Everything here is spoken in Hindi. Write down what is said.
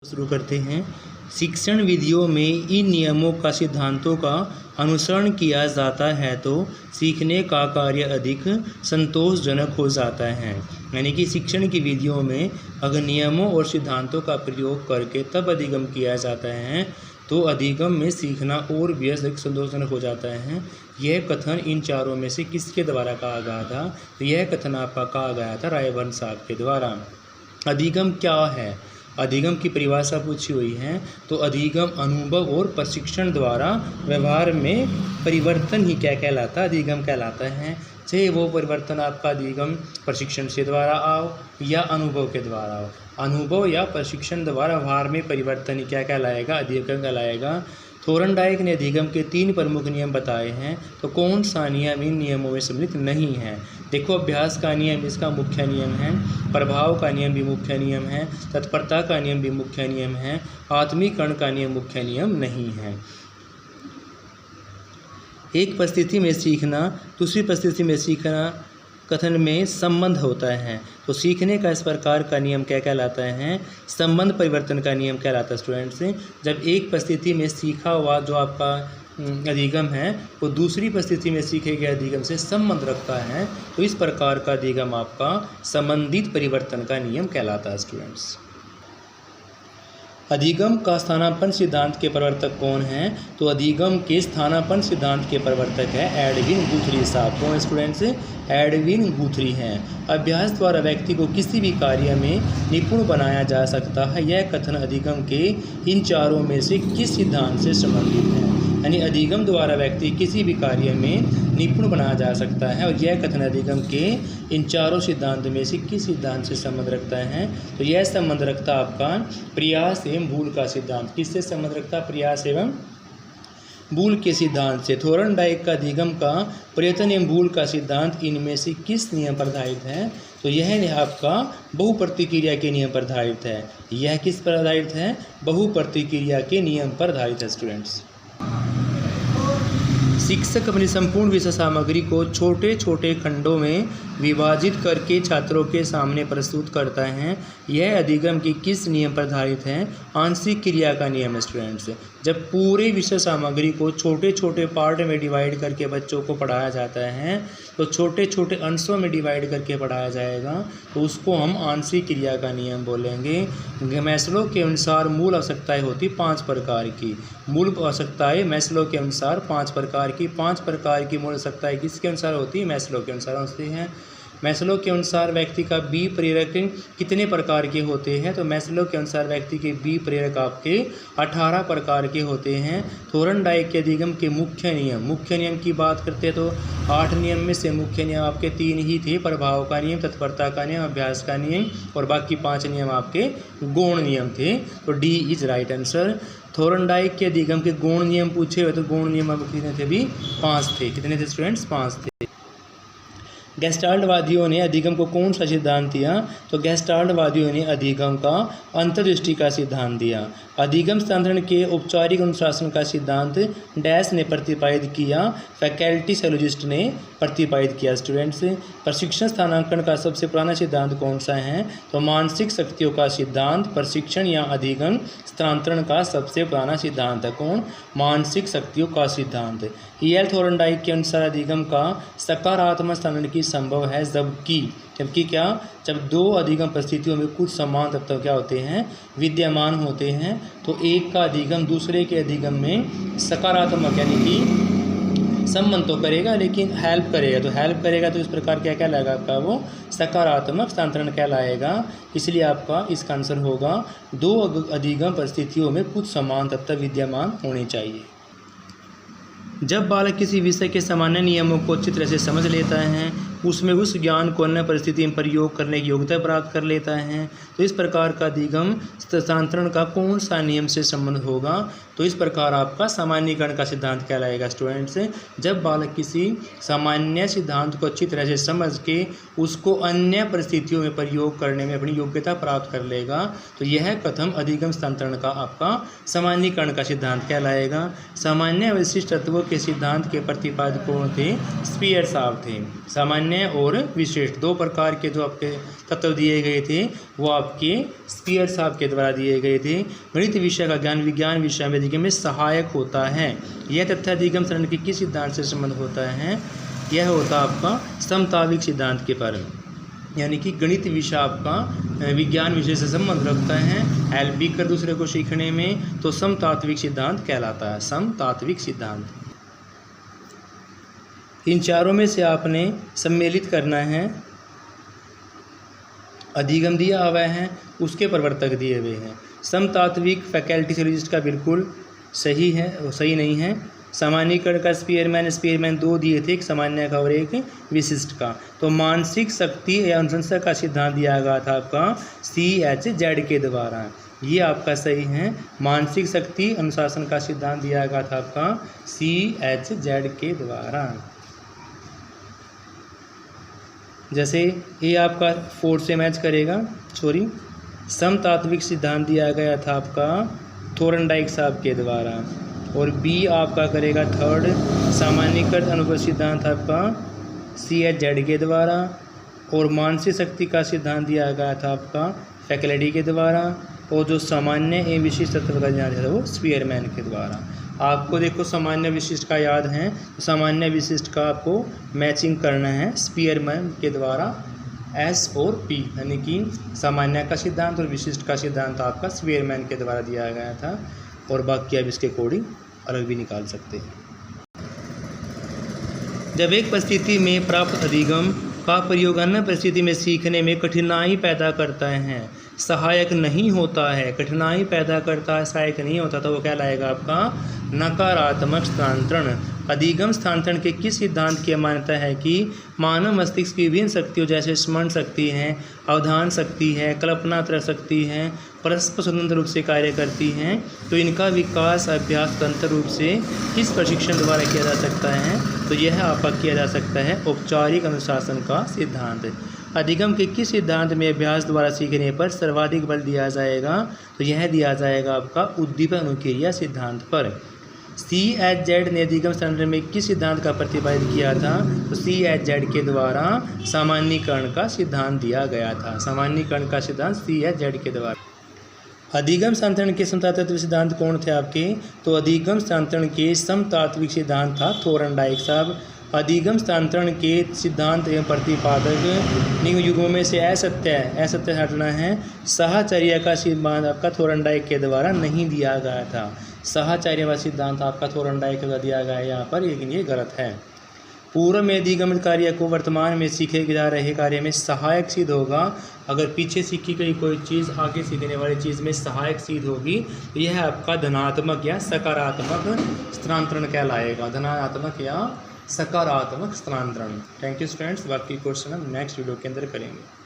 शुरू करते हैं। शिक्षण विधियों में इन नियमों का सिद्धांतों का अनुसरण किया जाता है तो सीखने का कार्य अधिक संतोषजनक हो जाता है। यानी कि शिक्षण की विधियों में अगर नियमों और सिद्धांतों का प्रयोग करके तब अधिगम किया जाता है तो अधिगम में सीखना और भी अधिक संतोषजनक हो जाता है। यह कथन इन चारों में से किसके द्वारा कहा गया था? तो यह कथन आपका कहा गया था रायबर्न साहब के द्वारा। अधिगम क्या है? अधिगम की परिभाषा पूछी हुई है। तो अधिगम अनुभव और प्रशिक्षण द्वारा व्यवहार में परिवर्तन ही क्या कहलाता? अधिगम कहलाता है। चाहे वो परिवर्तन आपका अधिगम प्रशिक्षण से द्वारा आओ या अनुभव के द्वारा आओ, अनुभव या प्रशिक्षण द्वारा व्यवहार में परिवर्तन ही क्या कहलाएगा? अधिगम कहलाएगा। थोरनडाइक ने अधिगम के 3 प्रमुख नियम बताए हैं। तो कौन सा नियम इन नियमों में सम्मिलित नहीं है? देखो, अभ्यास का नियम इसका मुख्य नियम है, प्रभाव का नियम भी मुख्य नियम है, तत्परता का नियम भी मुख्य नियम है, आत्मीकरण का नियम मुख्य नियम नहीं है। एक परिस्थिति में सीखना दूसरी परिस्थिति में सीखना कथन में संबंध होता है। तो सीखने का इस प्रकार का नियम क्या कहलाता है? संबंध परिवर्तन का नियम कहलाता है स्टूडेंट्स। जब एक परिस्थिति में सीखा हुआ जो आपका अधिगम है वो दूसरी परिस्थिति में सीखे गए अधिगम से संबंध रखता है तो इस प्रकार का अधिगम आपका संबंधित परिवर्तन का नियम कहलाता है स्टूडेंट्स। अधिगम का स्थानापन्न सिद्धांत के प्रवर्तक कौन हैं? तो अधिगम के स्थानापन्न सिद्धांत के प्रवर्तक है एडविन गुथरी साहब। कौन स्टूडेंट्स? एडविन गुथरी हैं। अभ्यास द्वारा व्यक्ति को किसी भी कार्य में निपुण बनाया जा सकता है। यह कथन अधिगम के इन चारों में से किस सिद्धांत से संबंधित है? यानी अधिगम द्वारा व्यक्ति किसी भी कार्य में निपुण बनाया जा सकता है और यह कथन अधिगम के इन चारों सिद्धांत में से किस सिद्धांत से संबंध रखता है? तो यह संबंध रखता आपका प्रयास एवं भूल का सिद्धांत। किससे संबंध रखता? प्रयास एवं भूल के सिद्धांत से। थोरनडाइक का अधिगम का प्रयत्न एवं भूल का सिद्धांत इनमें से किस नियम पर आधारित है? तो यह आपका बहुप्रतिक्रिया के नियम पर आधारित है। यह किस पर आधारित है? बहुप्रतिक्रिया के नियम पर आधारित है स्टूडेंट्स। शिक्षक अपनी संपूर्ण विषय सामग्री को छोटे छोटे खंडों में विभाजित करके छात्रों के सामने प्रस्तुत करता है। यह अधिगम की किस नियम पर आधारित है? आंशिक क्रिया का नियम है स्टूडेंट्स। जब पूरे विषय सामग्री को छोटे छोटे पार्ट में डिवाइड करके बच्चों को पढ़ाया जाता है तो छोटे छोटे अंशों में डिवाइड करके पढ़ाया जाएगा तो उसको हम आंशिक क्रिया का नियम बोलेंगे। मैस्लो के अनुसार मूल आवश्यकताएं होती 5 प्रकार की। मूल आवश्यकताएं मैस्लो के अनुसार 5 प्रकार की। 5 प्रकार की मूल आवश्यकताएं किसके अनुसार होती है? मैस्लो के अनुसार होती हैं। मैस्लो के अनुसार व्यक्ति का बी प्रेरक कितने प्रकार के होते हैं? तो मैस्लो के अनुसार व्यक्ति के बी प्रेरक आपके 18 प्रकार के होते हैं। थोरनडाइक के अधिगम के मुख्य नियम की बात करते हैं तो 8 नियम में से मुख्य नियम आपके 3 ही थे, प्रभाव का नियम, तत्परता का नियम, अभ्यास का नियम और बाकी 5 नियम आपके गौण नियम थे। तो डी इज राइट आंसर। थोरनडाइक के अधिगम के गौण नियम पूछे हुए तो गौण नियम कितने थे? भी 5 थे। कितने थे स्टूडेंट्स? 5 थे। गेस्टाल्टवादियों ने अधिगम को कौन सा सिद्धांत दिया? तो गेस्टाल्टवादियों ने अधिगम का अंतर्दृष्टि का सिद्धांत दिया। अधिगम स्थानांतरण के औपचारिक अनुशासन का सिद्धांत डैश ने प्रतिपादित किया, फैकल्टी साइकोलॉजिस्ट ने प्रतिपादित किया स्टूडेंट्स। प्रशिक्षण स्थानांतरण का सबसे पुराना सिद्धांत कौन सा है? तो मानसिक शक्तियों का सिद्धांत प्रशिक्षण या अधिगम स्थानांतरण का सबसे पुराना सिद्धांत है। कौन? मानसिक शक्तियों का सिद्धांत। ईएल थोरनडाइक के अनुसार अधिगम का सकारात्मक स्थानांतरण की संभव है जबकि क्या? जब 2 अधिगम परिस्थितियों में कुछ समान तत्व क्या होते हैं? विद्यमान होते हैं। तो एक का अधिगम दूसरे के अधिगम में सकारात्मक यानी कि संबंध तो करेगा लेकिन हेल्प करेगा तो इस प्रकार क्या कहलाएगा आपका? वो सकारात्मक स्थानांतरण कहलाएगा। इसलिए आपका इसका आंसर होगा 2 अधिगम परिस्थितियों में कुछ समान तत्व विद्यमान होने चाहिए। जब बालक किसी विषय के सामान्य नियमों को अच्छी तरह से समझ लेता है उसमें उस ज्ञान को अन्य परिस्थिति में प्रयोग करने की योग्यता प्राप्त कर लेता है तो इस प्रकार का अधिगम स्थानांतरण का कौन सा नियम से संबंध होगा? तो इस प्रकार आपका सामान्यीकरण का सिद्धांत कहलाएगा स्टूडेंट्स। जब बालक किसी सामान्य सिद्धांत को अच्छी तरह से समझ के उसको अन्य परिस्थितियों में प्रयोग करने में अपनी योग्यता प्राप्त कर लेगा तो यह कथन अधिगम स्थानांतरण का आपका सामान्यीकरण का सिद्धांत कहलाएगा। सामान्य विशिष्ट तत्वों के सिद्धांत के प्रतिपादक कौन थे? स्पीयर साहब थे। सामान्य सामान्य और विशिष्ट, दो प्रकार के जो आपके तत्व दिए गए थे वो आपके स्पीयर साहब के द्वारा दिए गए थे। गणित विषय का ज्ञान विज्ञान विषय में अधिगम में सहायक होता है। यह तथ्य अधिगम सरण के किस सिद्धांत से संबंध होता है? यह होता आपका समताविक सिद्धांत के पर, यानी कि गणित विषय आपका विज्ञान विषय से संबंध रखता है हेल्प भी कर दूसरे को सीखने में, तो समतात्विक सिद्धांत कहलाता है, समतात्विक सिद्धांत। इन चारों में से आपने सम्मिलित करना है। अधिगम दिया हुआ है, उसके प्रवर्तक दिए हुए हैं। समतात्विक फैकल्टी सिलोजिस्ट का बिल्कुल सही है, वो सही नहीं है। सामान्यीकरण का स्पीयरमैन दो दिए थे, एक सामान्य का और एक विशिष्ट का। तो मानसिक शक्ति या अनुशंसा का सिद्धांत दिया गया था आपका CHZ के द्वारा, ये आपका सही है। मानसिक शक्ति अनुशासन का सिद्धांत दिया गया था आपका CHZ के द्वारा। जैसे ये आपका 4 से मैच करेगा, समतात्विक सिद्धांत दिया गया था आपका थोरनडाइक साहब के द्वारा, और बी आपका करेगा 3rd सामान्यीकृत अनुप्रस्थ सिद्धांत आपका CHZ के द्वारा, और मानसिक शक्ति का सिद्धांत दिया गया था आपका फैकल्टी के द्वारा, और जो सामान्य एवं विशिष्ट तत्व का ज्ञान है वो स्पीयरमैन के द्वारा। आपको देखो सामान्य विशिष्ट का याद है, तो सामान्य विशिष्ट का आपको मैचिंग करना है स्पीयरमैन के द्वारा S और P, यानी कि सामान्य का सिद्धांत और विशिष्ट का सिद्धांत आपका स्पीयरमैन के द्वारा दिया गया था, और बाकी आप इसके अकॉर्डिंग अलग भी निकाल सकते हैं। जब एक परिस्थिति में प्राप्त अधिगम का प्रयोग अन्य परिस्थिति में सीखने में कठिनाई पैदा करता है, सहायक नहीं होता है, कठिनाई पैदा करता है, सहायक नहीं होता, तो वो क्या लाएगा आपका नकारात्मक स्थानांतरण। अधिगम स्थानांतरण के किस सिद्धांत की मान्यता है कि मानव मस्तिष्क की विभिन्न शक्तियों जैसे स्मरण शक्ति है, अवधान शक्ति है, कल्पना तरह शक्ति है, परस्पर स्वतंत्र रूप से कार्य करती हैं, तो इनका विकास अभ्यास स्वतंत्र रूप से किस प्रशिक्षण द्वारा किया जा सकता है? तो यह आपका किया जा सकता है औपचारिक अनुशासन का सिद्धांत। अधिगम के किस सिद्धांत में अभ्यास द्वारा सीखने पर सर्वाधिक बल दिया जाएगा? तो यह दिया जाएगा आपका उद्दीपक अनुक्रिया सिद्धांत पर। CHZ ने अधिगम स्थानांतरण में किस सिद्धांत का प्रतिपादित किया था? तो CHZ के द्वारा सामान्यीकरण का सिद्धांत दिया गया था, सामान्यीकरण का सिद्धांत CHZ के द्वारा। अधिगम स्थानांतरण के समतात्विक सिद्धांत कौन थे आपके? तो अधिगम स्थानांतरण के समतात्विक सिद्धांत था थोरनडाइक साहब। अधिगम स्थानांतरण के सिद्धांत एवं प्रतिपादक निम्न युग्मों में से असत्य हटना है। साहचर्य का सिद्धांत आपका थोरनडाइक के द्वारा नहीं दिया गया था, साहचर्य का सिद्धांत आपका थोरनडाइक का दिया गया है यहाँ पर, लेकिन ये गलत है। पूर्व में अधिगमित कार्य को वर्तमान में सीखे जा रहे कार्य में सहायक सिद्ध होगा। अगर पीछे सीखी गई कोई चीज़ आगे सीखने वाली चीज़ में सहायक सिद्ध होगी, तो यह आपका धनात्मक या सकारात्मक स्थानांतरण कहलाएगा, धनात्मक या सकारात्मक स्थानांतरण। थैंक यू स्टूडेंट्स, बाकी क्वेश्चन हम नेक्स्ट वीडियो के अंदर करेंगे।